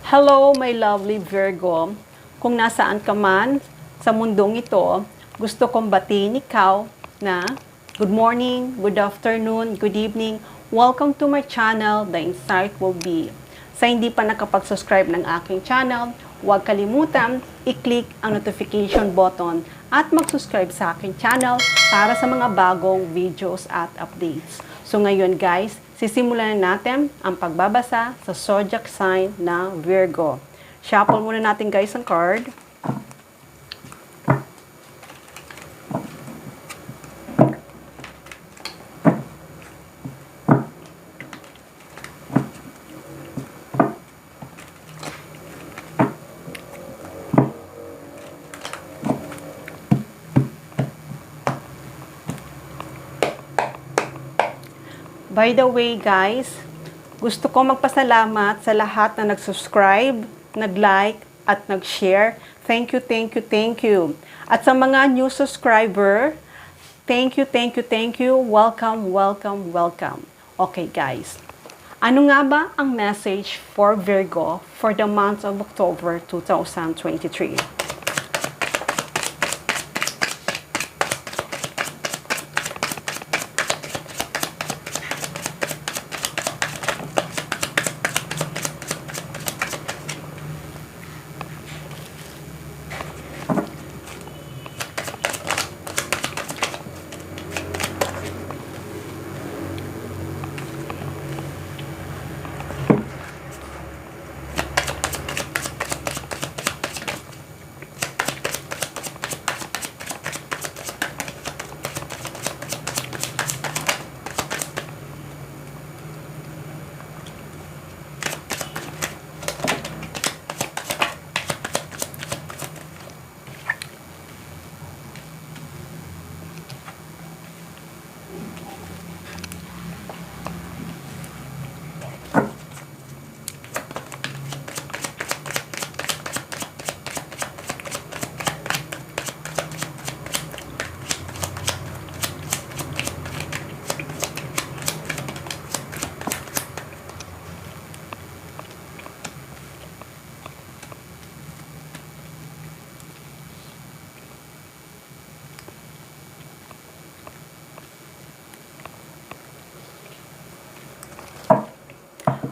Hello, my lovely Virgo. Kung nasaan ka man sa mundong ito, gusto kong batiin ikaw na good morning, good afternoon, good evening. Welcome to my channel, The Insight Will Be. Sa hindi pa nakapag-subscribe ng aking channel, huwag kalimutan i-click ang notification button at mag-subscribe sa aking channel para sa mga bagong videos at updates. So ngayon guys, sisimulan na natin ang pagbabasa sa zodiac sign na Virgo. Shuffle muna natin guys ang card. By the way guys, gusto ko magpasalamat sa lahat na nag-subscribe, nag-like, at nag-share. Thank you, thank you, thank you. At sa mga new subscriber, thank you, thank you, thank you. Welcome, welcome, welcome. Okay guys, ano nga ba ang message for Virgo for the month of October 2023?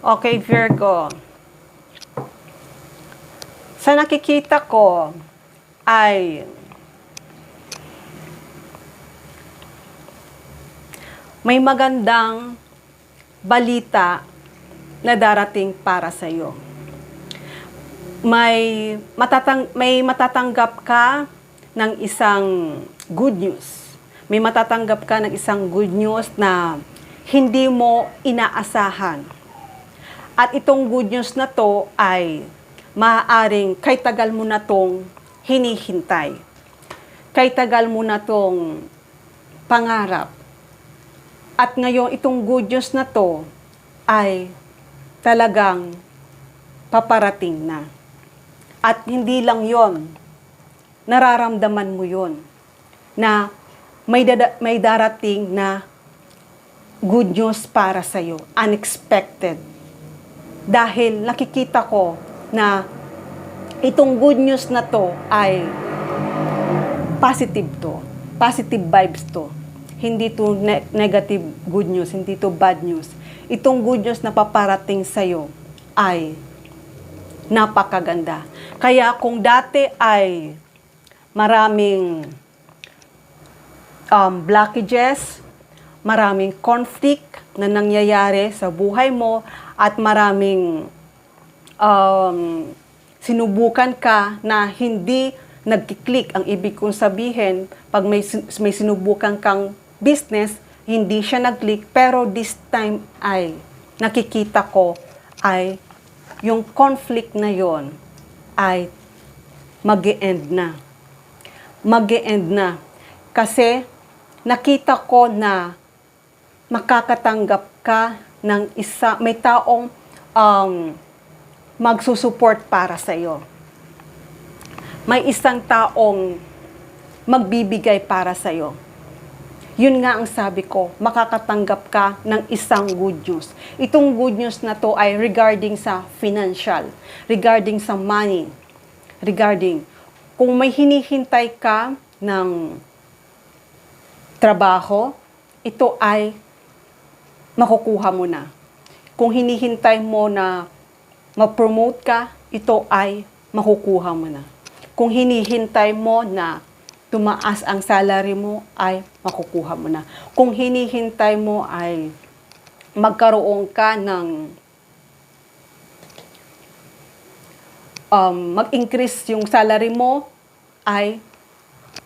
Okay, Virgo. Sa nakikita ko ay may magandang balita na darating para sa iyo. May matatanggap ka ng isang good news. May matatanggap ka ng isang good news na hindi mo inaasahan. At itong good news na to ay maaaring kay tagal mo na tong hinihintay. Kay tagal mo na tong pangarap. At ngayon itong good news na to ay talagang paparating na. At hindi lang yon, nararamdaman mo yon na may darating na good news para sa iyo, unexpected. Dahil nakikita ko na itong good news na to ay positive to. Positive vibes to. Hindi to negative good news, hindi to bad news. Itong good news na paparating sa'yo ay napakaganda. Kaya kung dati ay maraming blockages, maraming conflict na nangyayari sa buhay mo, at maraming sinubukan ka na hindi nagkiklik. Ang ibig kong sabihin, pag may sinubukan kang business, hindi siya nagklik, pero this time ay nakikita ko ay yung conflict na yon ay mag-e-end na. Mag-e-end na. Kasi nakita ko na makakatanggap ka ng may taong magsusupport para sa iyo. May isang taong magbibigay para sa iyo. Yun nga ang sabi ko, makakatanggap ka ng isang good news. Itong good news na to ay regarding sa financial, regarding sa money, regarding kung may hinihintay ka ng trabaho, ito ay makukuha mo na. Kung hinihintay mo na ma-promote ka, ito ay makukuha mo na. Kung hinihintay mo na tumaas ang salary mo, ay makukuha mo na. Kung hinihintay mo ay magkaroon ka ng mag-increase yung salary mo, ay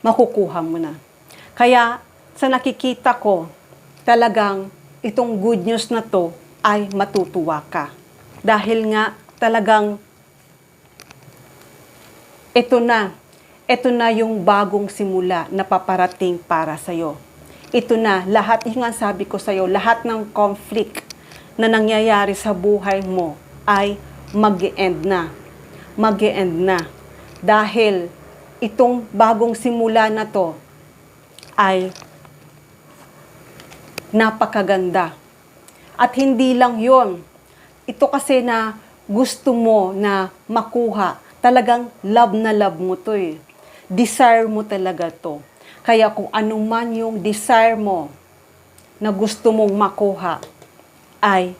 makukuha mo na. Kaya sa nakikita ko, talagang itong good news na to ay matutuwa ka. Dahil nga talagang ito na yung bagong simula na paparating para sa'yo. Ito na, lahat, yung nga sabi ko sa'yo, lahat ng conflict na nangyayari sa buhay mo ay mag-e-end na. Mag-e-end na. Dahil itong bagong simula na to ay napakaganda. At hindi lang yon. Ito kasi na gusto mo na makuha. Talagang love na love mo to eh. Desire mo talaga to. Kaya kung ano man yung desire mo na gusto mong makuha, ay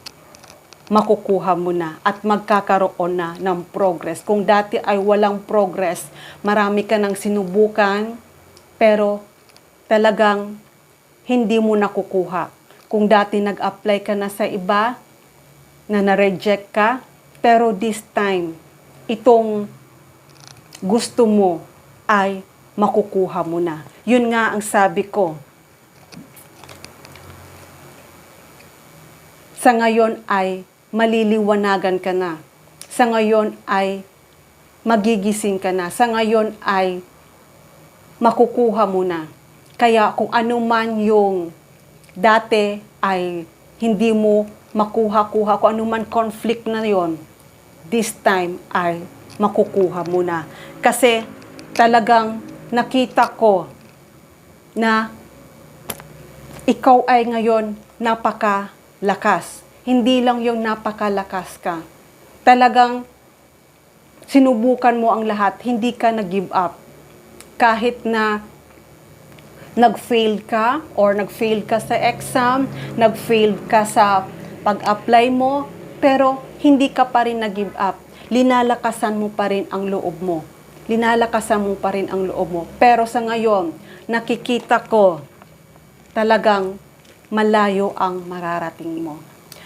makukuha mo na at magkakaroon na ng progress. Kung dati ay walang progress, marami ka nang sinubukan, pero talagang hindi mo nakukuha. Kung dati nag-apply ka na sa iba, na na-reject ka, pero this time, itong gusto mo ay makukuha mo na. Yun nga ang sabi ko. Sa ngayon ay maliliwanagan ka na. Sa ngayon ay magigising ka na. Sa ngayon ay makukuha mo na. Kaya kung ano man yung dati ay hindi mo makuha-kuha, kung ano man conflict na yon, this time ay makukuha mo na. Kasi talagang nakita ko na ikaw ay ngayon napakalakas. Hindi lang yung napakalakas ka. Talagang sinubukan mo ang lahat, hindi ka nag-give up. Kahit na nag-fail ka or nag-fail ka sa exam, nag-fail ka sa pag-apply mo, pero hindi ka pa rin nag-give up. Linalakasan mo pa rin ang loob mo. Linalakasan mo pa rin ang loob mo. Pero sa ngayon, nakikita ko talagang malayo ang mararating mo.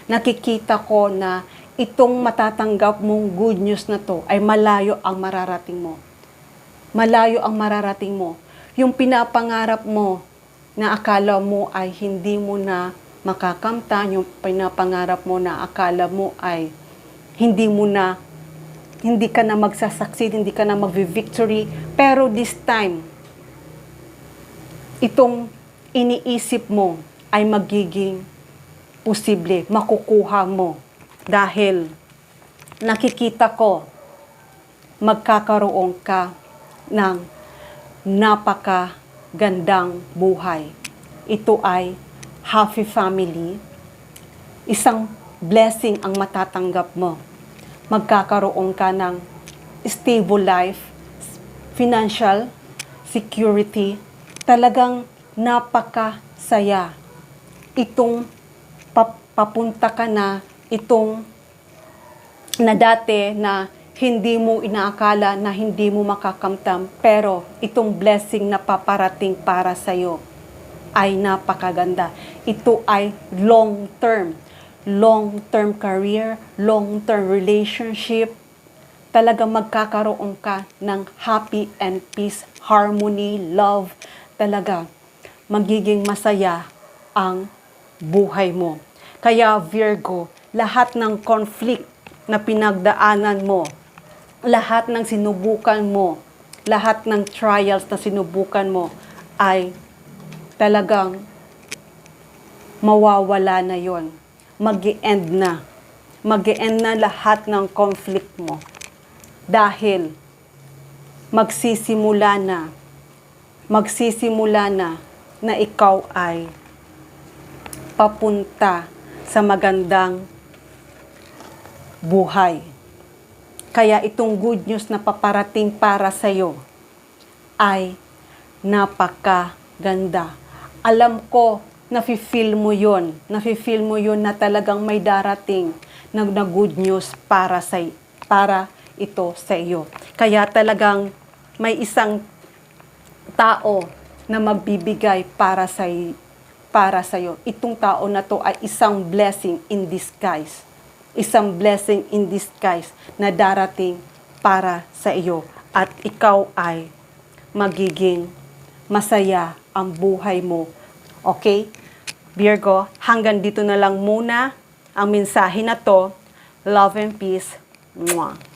Nakikita ko na itong matatanggap mong good news na to ay malayo ang mararating mo. Malayo ang mararating mo. Yung pinapangarap mo na akala mo ay hindi mo na makakamtan, yung pinapangarap mo na akala mo ay hindi ka na magsasucceed, hindi ka na mag-victory, pero this time, itong iniisip mo ay magiging posible, makukuha mo. Dahil nakikita ko, magkakaroon ka ng napakagandang buhay. Ito ay happy family. Isang blessing ang matatanggap mo. Magkakaroon ka ng stable life, financial security. Talagang napakasaya. Itong papunta ka na, itong na dati na hindi mo inaakala na hindi mo makakamtam, pero itong blessing na paparating para sa'yo ay napakaganda. Ito ay long-term career, long-term relationship. Talagang magkakaroon ka ng happy and peace, harmony, love. Talaga, magiging masaya ang buhay mo. Kaya Virgo, lahat ng conflict na pinagdaanan mo, lahat ng sinubukan mo, lahat ng trials na sinubukan mo ay talagang mawawala na yon. Mag-e-end na. Mag-e-end na lahat ng conflict mo. Dahil magsisimula na na ikaw ay papunta sa magandang buhay. Kaya itong good news na paparating para sa iyo ay napakaganda. Alam ko, nafe-feel mo yun. Nafe-feel mo yun na talagang may darating na good news para ito sa iyo. Kaya talagang may isang tao na magbibigay para sa iyo. Itong tao na to ay isang blessing in disguise. Isang blessing in disguise na darating para sa iyo. At ikaw ay magiging masaya ang buhay mo. Okay? Virgo, hanggang dito na lang muna ang mensahe na to. Love and peace. Mwah.